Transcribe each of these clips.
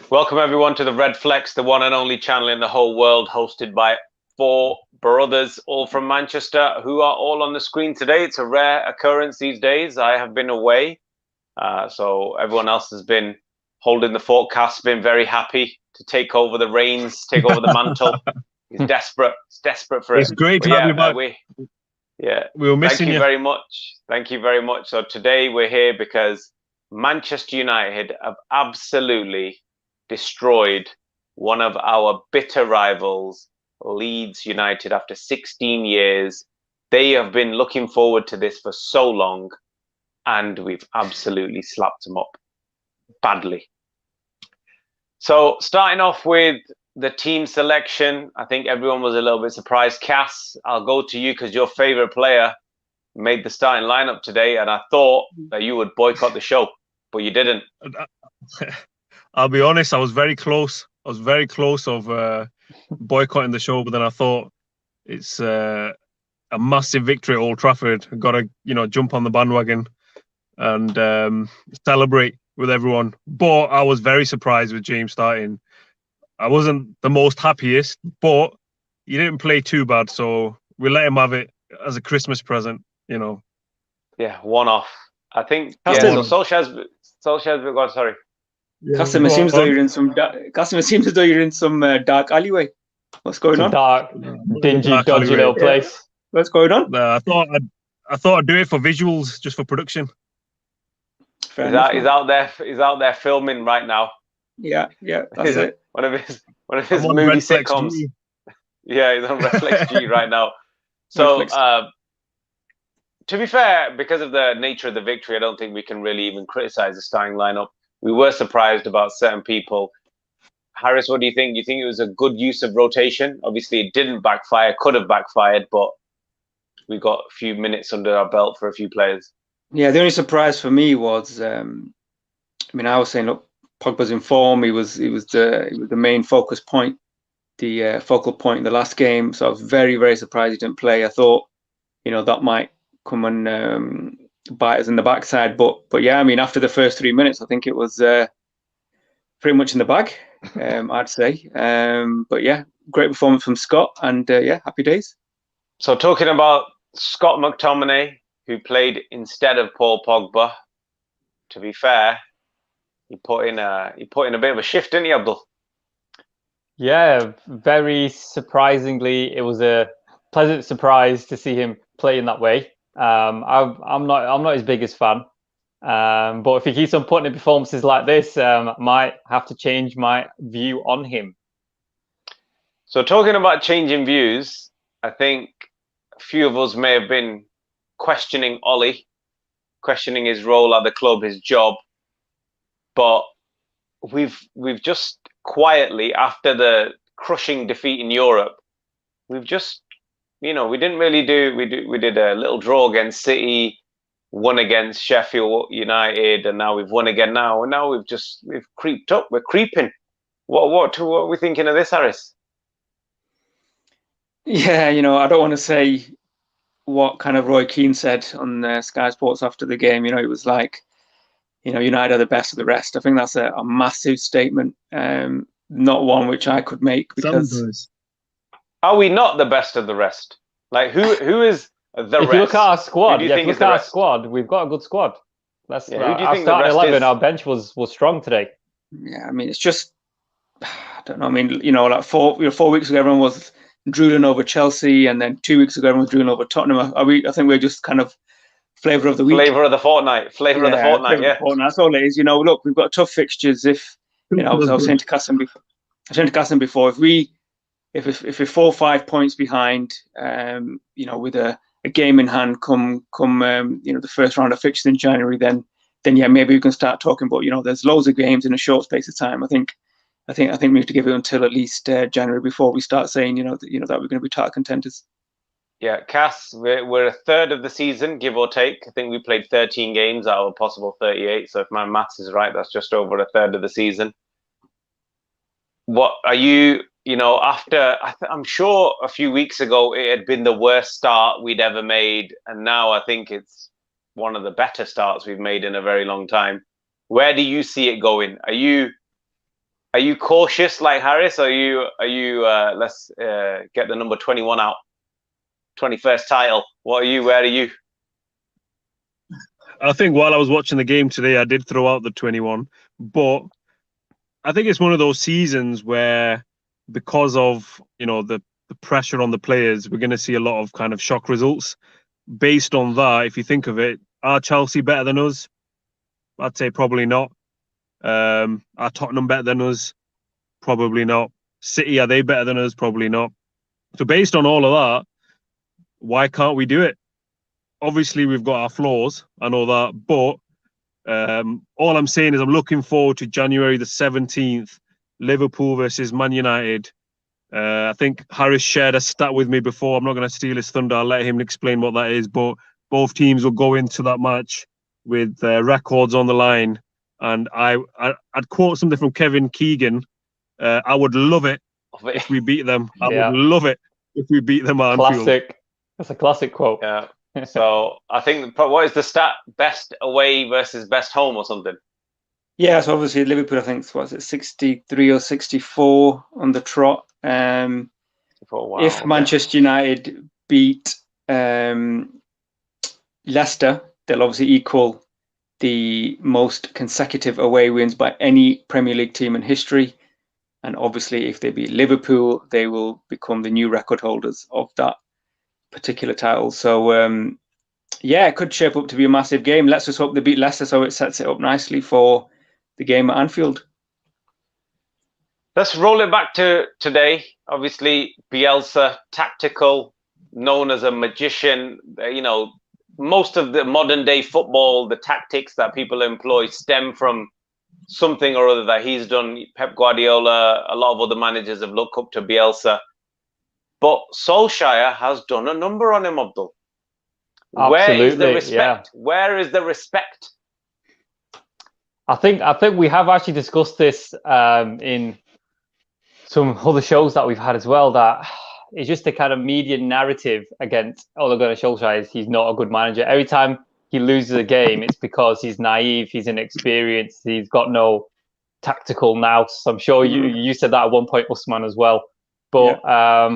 Welcome everyone to the Redflex, the one and only channel in the whole world, hosted by four brothers, all from Manchester, who are all on the screen today. It's a rare occurrence these days. I have been away, so everyone else has been holding the forecast, been very happy to take over the reins, take over the mantle. He's desperate. He's desperate for it. It's great to have you back. We were missing you. Thank you very much. Thank you very much. So today we're here because Manchester United have absolutely destroyed one of our bitter rivals, Leeds United, after 16 years. They have been looking forward to this for so long, and we've absolutely slapped them up badly. So starting off with the team selection, I think everyone was a little bit surprised. Cass, I'll go to you because your favorite player made the starting lineup today, and I thought that you would boycott the show, but you didn't. I'll be honest, I was very close. I was very close of boycotting the show, but then I thought it's a massive victory at Old Trafford. I've got to, jump on the bandwagon and celebrate with everyone. But I was very surprised with James starting. I wasn't the most happiest, but he didn't play too bad, so we let him have it as a Christmas present, Yeah, one off. I think. Custom. Yeah, so Solskjaer's gone. Sorry. Yeah, Customer seems as though you're in some dark alleyway. What's going on? Dark, dingy, dodgy alleyway. Little place. Yeah. What's going on? I thought I'd do it for visuals, just for production. He's out there filming right now. Yeah, that's it. One of his movie sitcoms. Yeah, he's on Redflex G right now. So, to be fair, because of the nature of the victory, I don't think we can really even criticize the starting lineup. We were surprised about certain people. Harris, what do you think? Do you think it was a good use of rotation? Obviously, it didn't backfire, could have backfired, but we got a few minutes under our belt for a few players. Yeah, the only surprise for me was, I was saying, look, Pogba's in form. He was the main focus point, the focal point in the last game. So I was very, very surprised he didn't play. I thought, that might come and bite us in the backside. But yeah, after the first 3 minutes, I think it was pretty much in the bag, I'd say. But yeah, great performance from Scott, and happy days. So talking about Scott McTominay, who played instead of Paul Pogba, to be fair, he put in a bit of a shift, didn't he, Abdul? Yeah, very surprisingly, it was a pleasant surprise to see him play in that way. I'm not his biggest fan, but if he keeps on putting in performances like this, might have to change my view on him. So talking about changing views, I think a few of us may have been questioning Ollie, questioning his role at the club, his job, but we've just quietly, after the crushing defeat in Europe, we've just, we didn't really we did a little draw against City, won against Sheffield United, and now we've won again now, and now we've creeped up, we're creeping. What are we thinking of this, Harris? Yeah, I don't want to say what kind of Roy Keane said on Sky Sports after the game. It was like, United are the best of the rest. I think that's a massive statement, not one which I could make, because are we not the best of the rest? Like who is the rest? If you look at our squad, we've got a good squad. Our starting 11, our bench was strong today. Yeah, it's just, I don't know. Like 4 weeks ago, everyone was drooling over Chelsea, and then 2 weeks ago, everyone was drooling over Tottenham. I think we're just kind of flavour of the week. Flavour of the fortnight. Flavour of the fortnight, yeah. That's all it is. Look, we've got tough fixtures. I was saying to Cassim before, if we're 4 or 5 points behind, with a game in hand come the first round of fixtures in January, then yeah, maybe we can start talking. But there's loads of games in a short space of time. I think we have to give it until at least January before we start saying that we're going to be title contenders. Yeah, Cass, we're a third of the season, give or take. I think we played 13 games out of a possible 38. So if my maths is right, that's just over a third of the season. What are you? I'm sure a few weeks ago it had been the worst start we'd ever made, and now I think it's one of the better starts we've made in a very long time. Where do you see it going? Are you Are you cautious like Harris? Are you let's get the number 21 out, 21st title? What are you? Where are you? I think while I was watching the game today, I did throw out the 21, but I think it's one of those seasons where, because of the pressure on the players, we're going to see a lot of kind of shock results. Based on that, if you think of it, are Chelsea better than us? I'd say probably not. Are Tottenham better than us? Probably not. City, are they better than us? Probably not. So based on all of that, why can't we do it? Obviously, we've got our flaws, I know that, but all I'm saying is I'm looking forward to January the 17th, Liverpool versus Man United. I think Harris shared a stat with me before. I'm not going to steal his thunder. I'll let him explain what that is, but both teams will go into that match with records on the line. And I'd quote something from Kevin Keegan. I would love it if we beat them. I would love it if we beat them at Anfield. Classic. That's a classic quote. Yeah. So I think, what is the stat? Best away versus best home or something? Yeah, so obviously Liverpool, I think, what is it, 63 or 64 on the trot. Wow, if Manchester United beat Leicester, they'll obviously equal the most consecutive away wins by any Premier League team in history. And obviously, if they beat Liverpool, they will become the new record holders of that particular title. So, it could shape up to be a massive game. Let's just hope they beat Leicester so it sets it up nicely for the game at Anfield. Let's roll it back to today. Obviously, Bielsa, tactical, known as a magician. Most of the modern day football, the tactics that people employ stem from something or other that he's done. Pep Guardiola, a lot of other managers have looked up to Bielsa. But Solskjaer has done a number on him, Abdul. Absolutely, where is the respect? Yeah. Where is the respect? I think we have actually discussed this in some other shows that we've had as well, that it's just the kind of media narrative against Ole Gunnar Solskjaer is he's not a good manager. Every time he loses a game, it's because he's naive, he's inexperienced, he's got no tactical nous. I'm sure you said that at one point, Usman, as well. But I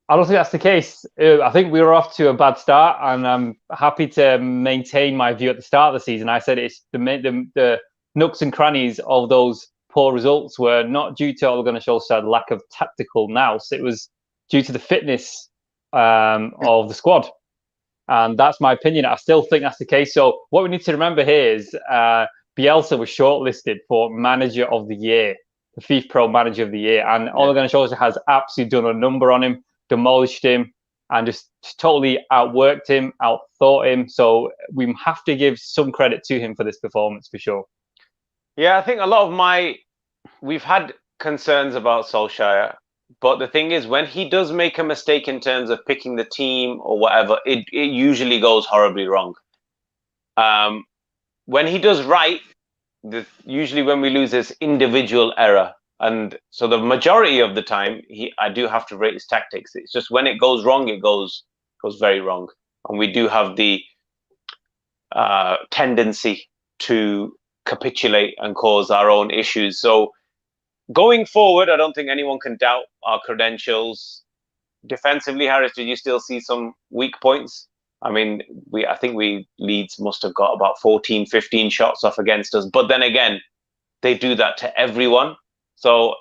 don't think that's the case. I think we were off to a bad start, and I'm happy to maintain my view at the start of the season. I said it's the nooks and crannies of those poor results were not due to Ole Gunnar Solskjaer's lack of tactical nous. It was due to the fitness of the squad. And that's my opinion. I still think that's the case. So what we need to remember here is Bielsa was shortlisted for Manager of the Year, the FIFA Pro Manager of the Year. And Ole Gunnar Solskjaer has absolutely done a number on him, demolished him, and just totally outworked him, outthought him. So we have to give some credit to him for this performance, for sure. Yeah, I think a lot of we've had concerns about Solskjaer, but the thing is, when he does make a mistake in terms of picking the team or whatever, it usually goes horribly wrong. When he does right, usually when we lose is individual error. And so the majority of the time, I do have to rate his tactics. It's just when it goes wrong, it goes very wrong. And we do have the tendency to capitulate and cause our own issues. So going forward, I don't think anyone can doubt our credentials. Defensively, Harris, did you still see some weak points? I mean, I think Leeds must have got about 14, 15 shots off against us. But then again, they do that to everyone. So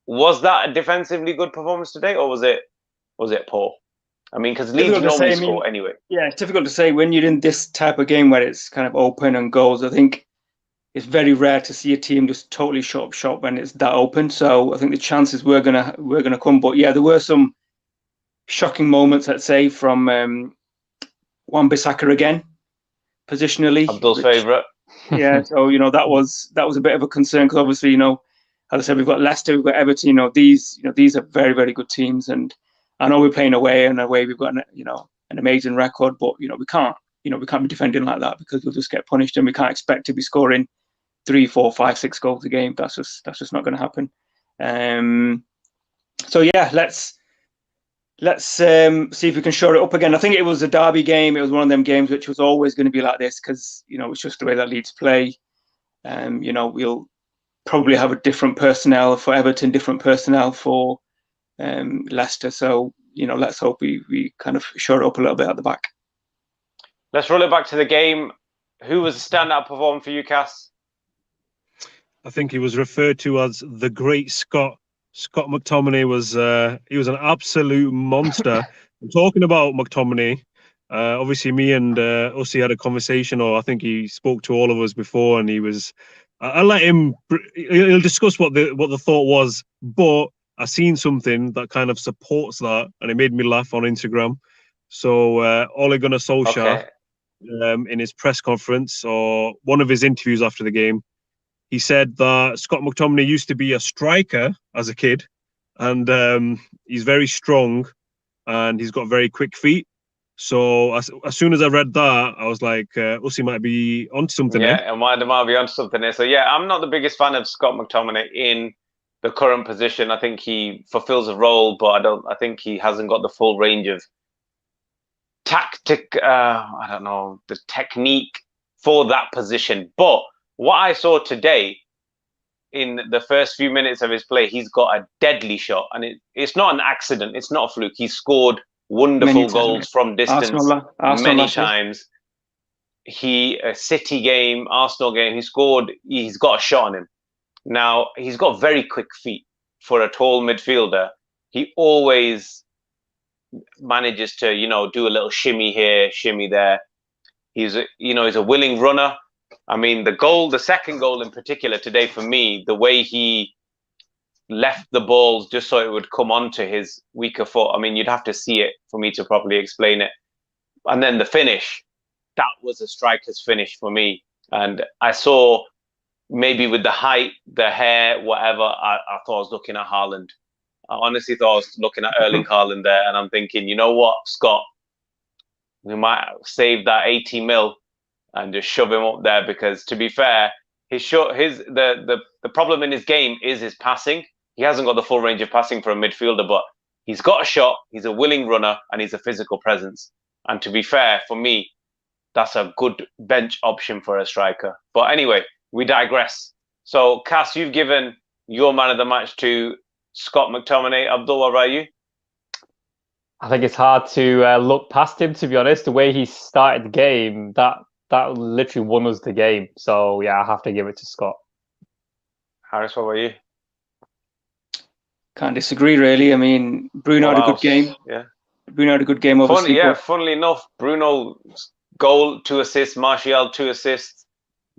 was that a defensively good performance today, or was it poor? I mean, because Leeds normally score anyway. Yeah, it's difficult to say when you're in this type of game where it's kind of open and goals. I think it's very rare to see a team just totally shut up shop when it's that open. So I think the chances were gonna come. But yeah, there were some shocking moments, let's say, from wan-bissaka again, positionally. Abdul's favourite. Yeah, so that was a bit of a concern because obviously, as I said, we've got Leicester, we've got Everton. These are very, very good teams, and I know we're playing away, and away we've got an amazing record, but we can't be defending like that because we'll just get punished, and we can't expect to be scoring 3, 4, 5, 6 goals a game. That's just not going to happen. So yeah, let's see if we can shore it up again. I think it was a derby game. It was one of them games which was always going to be like this because it's just the way that Leeds play. probably have a different personnel for Everton, different personnel for Leicester. So, let's hope we kind of shore it up a little bit at the back. Let's roll it back to the game. Who was the standout performer for you, Cass? I think he was referred to as the Great Scott. Scott McTominay was he was an absolute monster. I'm talking about McTominay. Obviously, me and Ussi had a conversation, or I think he spoke to all of us before, and he was. I let him. He'll discuss what the thought was, but I seen something that kind of supports that, and it made me laugh on Instagram. So Ole Gunnar Solskjaer, in his press conference or one of his interviews after the game, he said that Scott McTominay used to be a striker as a kid, and he's very strong, and he's got very quick feet. So as soon as I read that, I was like, Ussi might be onto something. Yeah, and might be onto something here. So yeah, I'm not the biggest fan of Scott McTominay in the current position. I think he fulfills a role, but I think he hasn't got the full range of tactic. I don't know, the technique for that position. But what I saw today in the first few minutes of his play, he's got a deadly shot, and it's not an accident. It's not a fluke. He scored wonderful goals from distance many times. A City game, Arsenal game, he's got a shot on him. Now, he's got very quick feet for a tall midfielder. He always manages to, do a little shimmy here, shimmy there. He's a willing runner. I mean, the second goal in particular today for me, the way he left the balls just so it would come onto his weaker foot. I mean, you'd have to see it for me to properly explain it. And then the finish, that was a striker's finish for me. And I saw, maybe with the height, the hair, whatever, I thought I was looking at Haaland. I honestly thought I was looking at Erling Haaland there. And I'm thinking, you know what, Scott, we might save that 80 mil and just shove him up there, because to be fair, the problem in his game is his passing. He hasn't got the full range of passing for a midfielder, but he's got a shot, he's a willing runner, and he's a physical presence. And to be fair, for me, that's a good bench option for a striker. But anyway, we digress. So, Cass, you've given your man of the match to Scott McTominay. Abdul, what about you? I think it's hard to look past him, to be honest. The way he started the game, that literally won us the game. So, yeah, I have to give it to Scott. Harris, what about you? Can't disagree, really. I mean, Bruno had a good game. Yeah. Bruno had a good game, obviously. Funnily enough, Bruno's goal, 2 assists, Martial, 2 assists,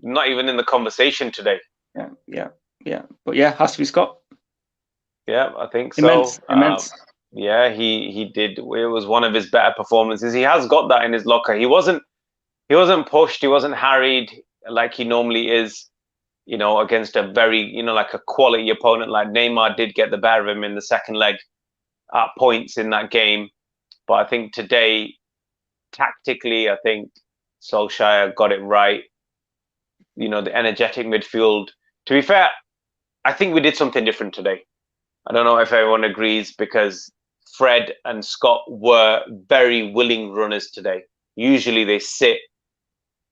not even in the conversation today. Yeah. But yeah, has to be Scott. Yeah, I think so. Immense. Yeah, he did. It was one of his better performances. He has got that in his locker. He wasn't pushed. He wasn't harried like he normally is, against a very, like a quality opponent. Like Neymar did get the better of him in the second leg at points in that game. But I think today, tactically, I think Solskjaer got it right. The energetic midfield. To be fair, I think we did something different today. I don't know if everyone agrees, because Fred and Scott were very willing runners today. Usually they sit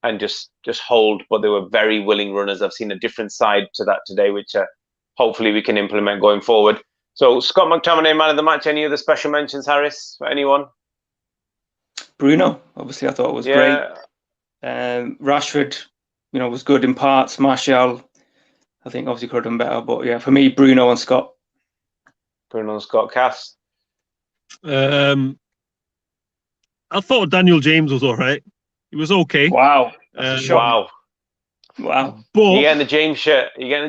and just hold, but they were very willing runners. I've seen a different side to that today, which hopefully we can implement going forward. So Scott McTominay, man of the match. Any other special mentions, Harris, for anyone? Bruno, obviously, I thought was great. Rashford, was good in parts. Martial, I think obviously could have done better. But yeah, for me, Bruno and Scott. Bruno and Scott. Cass? I thought Daniel James was all right. He was okay. Wow. Wow. But you getting the James shirt? Yeah.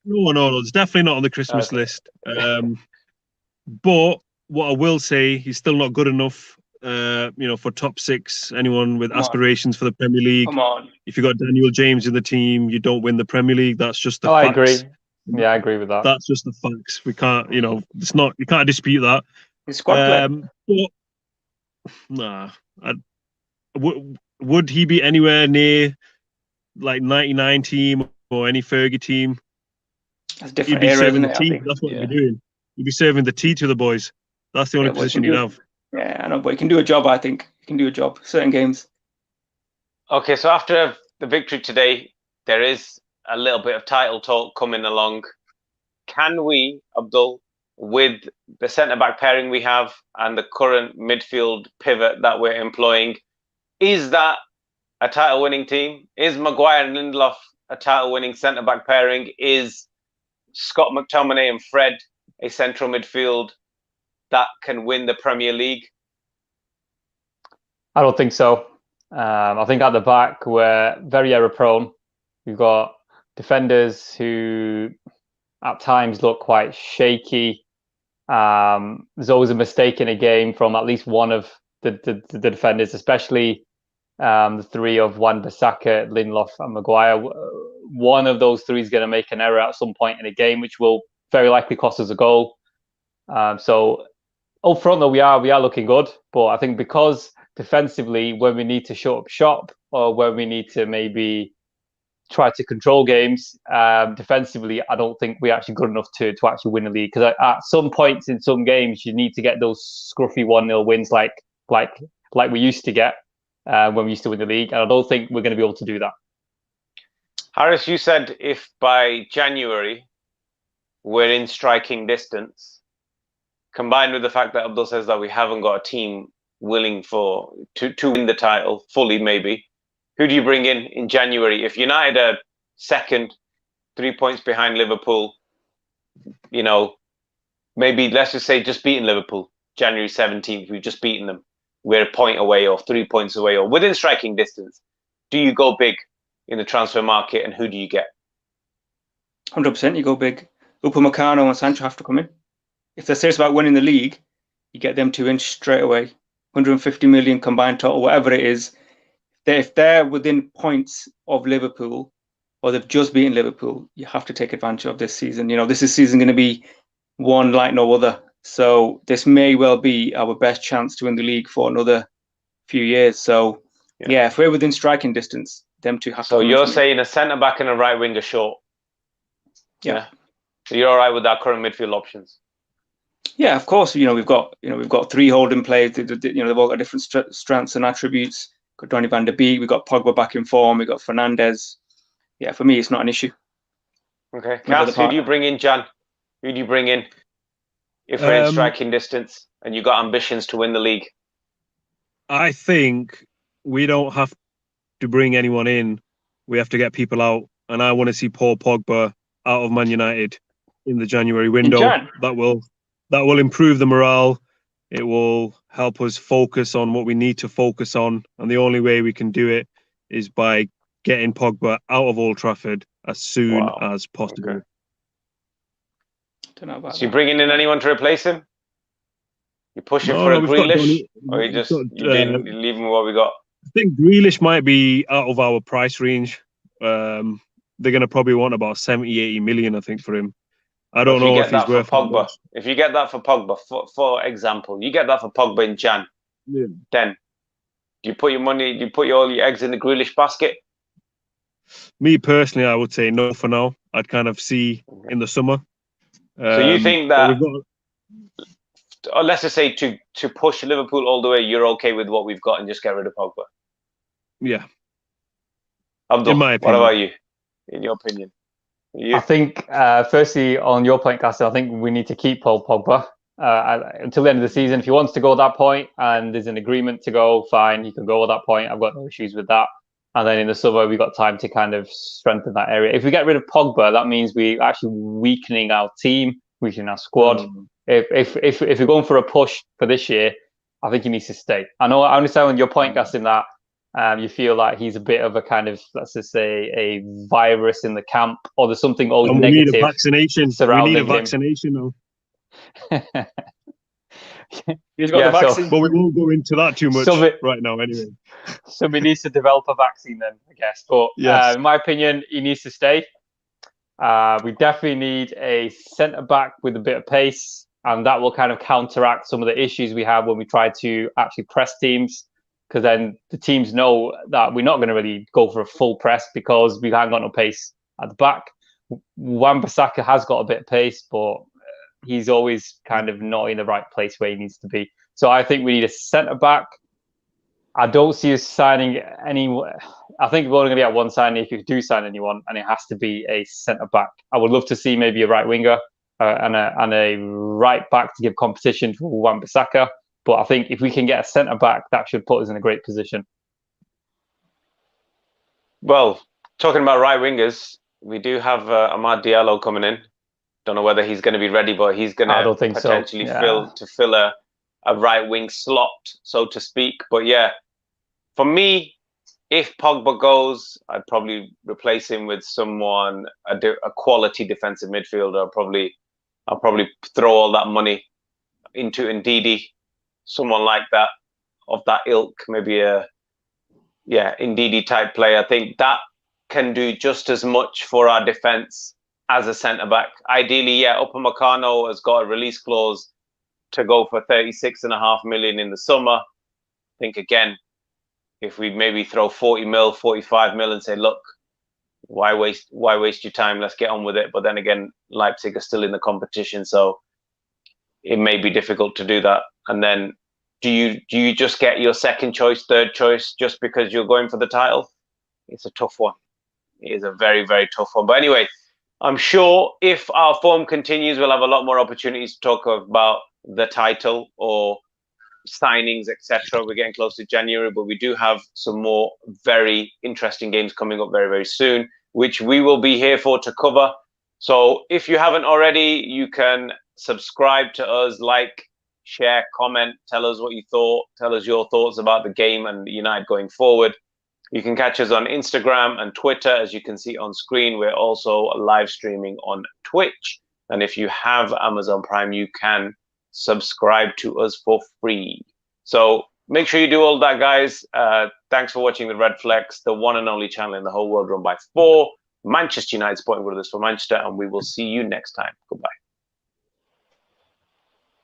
No, it's definitely not on the Christmas list. But what I will say, he's still not good enough. For top 6. Anyone with aspirations for the Premier League. Come on. If you got Daniel James in the team, you don't win the Premier League. That's just the facts. I agree. Yeah, I agree with that. That's just the facts. We can't, it's not. You can't dispute that. His squad play. But would he be anywhere near like 99 team or any Fergie team? That's different. He'd be serving the tea. That's what he'd be doing. He'd be serving the tea to the boys. That's the only position he'd have. Yeah, I know, but he can do a job. I think he can do a job. Certain games. Okay, so after the victory today, there is a little bit of title talk coming along. Can we, Abdul, with the centre-back pairing we have and the current midfield pivot that we're employing, is that a title-winning team? Is Maguire and Lindelof a title-winning centre-back pairing? Is Scott McTominay and Fred a central midfield that can win the Premier League? I don't think so. I think at the back we're very error-prone. We've got defenders who at times look quite shaky. There's always a mistake in a game from at least one of the defenders, especially the three of Wan-Bissaka, Lindelof and Maguire. One of those three is going to make an error at some point in a game, which will very likely cost us a goal. So up front, though, we are looking good. But I think because defensively, when we need to shut up shop or when we need to maybe try to control games, defensively, I don't think we're actually good enough to actually win the league. Because at some points in some games, you need to get those scruffy 1-0 wins like we used to get when we used to win the league. And I don't think we're going to be able to do that. Harris, you said if by January we're in striking distance, combined with the fact that Abdul says that we haven't got a team willing to win the title fully, maybe, who do you bring in January? If United are second, 3 points behind Liverpool, maybe let's just say just beating Liverpool, January 17th, we've just beaten them. We're a point away or 3 points away or within striking distance. Do you go big in the transfer market and who do you get? 100% you go big. Upamecano and Sancho have to come in. If they're serious about winning the league, you get them 2 in straight away. 150 million combined total, whatever it is. If they're within points of Liverpool or they've just beaten Liverpool, you have to take advantage of this season. This is season going to be one like no other. So this may well be our best chance to win the league for another few years. So yeah, if we're within striking distance, them two have to. So you're saying a centre back and a right winger short. Yeah. So you're all right with our current midfield options? Yeah, of course. We've got 3 holding players. They've all got different strengths and attributes. Got Donny van der Beek. We've got Pogba back in form. We've got Fernandes. Yeah, for me, it's not an issue. Okay, Cass, who do you bring in, Jan? Who do you bring in if we're in striking distance and you've got ambitions to win the league? I think we don't have to bring anyone in. We have to get people out. And I want to see Paul Pogba out of Man United in the January window. That will improve the morale. It will help us focus on what we need to focus on. And the only way we can do it is by getting Pogba out of Old Trafford as soon as possible. Okay. Don't know about so you're bringing in anyone to replace him? You're pushing for a Grealish? Or you're leaving what we got? I think Grealish might be out of our price range. They're going to probably want about 70, 80 million, I think, for him. I don't know if he's worth Pogba. If you get that for Pogba, for example, you get that for Pogba in Jan, then do you put your money, do you put all your eggs in the Grealish basket? Me personally, I would say no for now. I'd kind of see in the summer. So you think that, or let's just say to push Liverpool all the way, you're okay with what we've got and just get rid of Pogba? Yeah. Abdul, in my opinion. what about you? In your opinion? I think, firstly, on your point, Cassie, I think we need to keep Paul Pogba until the end of the season. If he wants to go at that point and there's an agreement to go, fine, he can go at that point. I've got no issues with that. And then in the summer, we've got time to kind of strengthen that area. If we get rid of Pogba, that means we're actually weakening our team, weakening our squad. If we're going for a push for this year, I think he needs to stay. I understand your point, Gus, in that you feel like he's a bit of a kind of, let's just say, a virus in the camp, or there's something negative. We need a vaccination. Surrounding we need a vaccination now. He's got the vaccine. But we won't go into that too much right now anyway. Somebody needs to develop a vaccine then, I guess. But in my opinion, he needs to stay. We definitely need a centre-back with a bit of pace, and that will kind of counteract some of the issues we have when we try to actually press teams, because then the teams know that we're not going to really go for a full press because we haven't got no pace at the back. Wan-Bissaka has got a bit of pace, but he's always kind of not in the right place where he needs to be. So I think we need a centre-back. I don't see us signing I think we're only going to get one signing if you do sign anyone, and it has to be a centre back. I would love to see maybe a right winger and a right back to give competition for wan-bissaka. But I think if we can get a centre back, that should put us in a great position. Well, talking about right wingers, we do have Amad Diallo coming in. Don't know whether he's going to be ready, but he's going to potentially fill a right wing slot, so to speak. But yeah, for me, if Pogba goes, I'd probably replace him with someone, a quality defensive midfielder. I'll probably throw all that money into Ndidi, someone like that, of that ilk, maybe a Ndidi type player. I think that can do just as much for our defense as a centre back. Ideally, Upamecano has got a release clause to go for 36.5 million in the summer. I think again, if we maybe throw 40 mil, 45 mil and say, look, why waste your time? Let's get on with it. But then again, Leipzig are still in the competition, so it may be difficult to do that. And then do you just get your second choice, third choice just because you're going for the title? It's a tough one. It is a very, very tough one. But anyway, I'm sure if our form continues, we'll have a lot more opportunities to talk about the title or signings, etc. We're getting close to January, but we do have some more very interesting games coming up very, very soon, which we will be here for to cover. So if you haven't already, you can subscribe to us, like, share, comment, tell us what you thought, tell us your thoughts about the game and United going forward. You can catch us on Instagram and Twitter. As you can see on screen, we're also live streaming on Twitch. And if you have Amazon Prime, you can subscribe to us for free. So make sure you do all that, guys. Thanks for watching the Redflex, the one and only channel in the whole world run by 4 Manchester United supporting brothers from Manchester. And we will see you next time. Goodbye.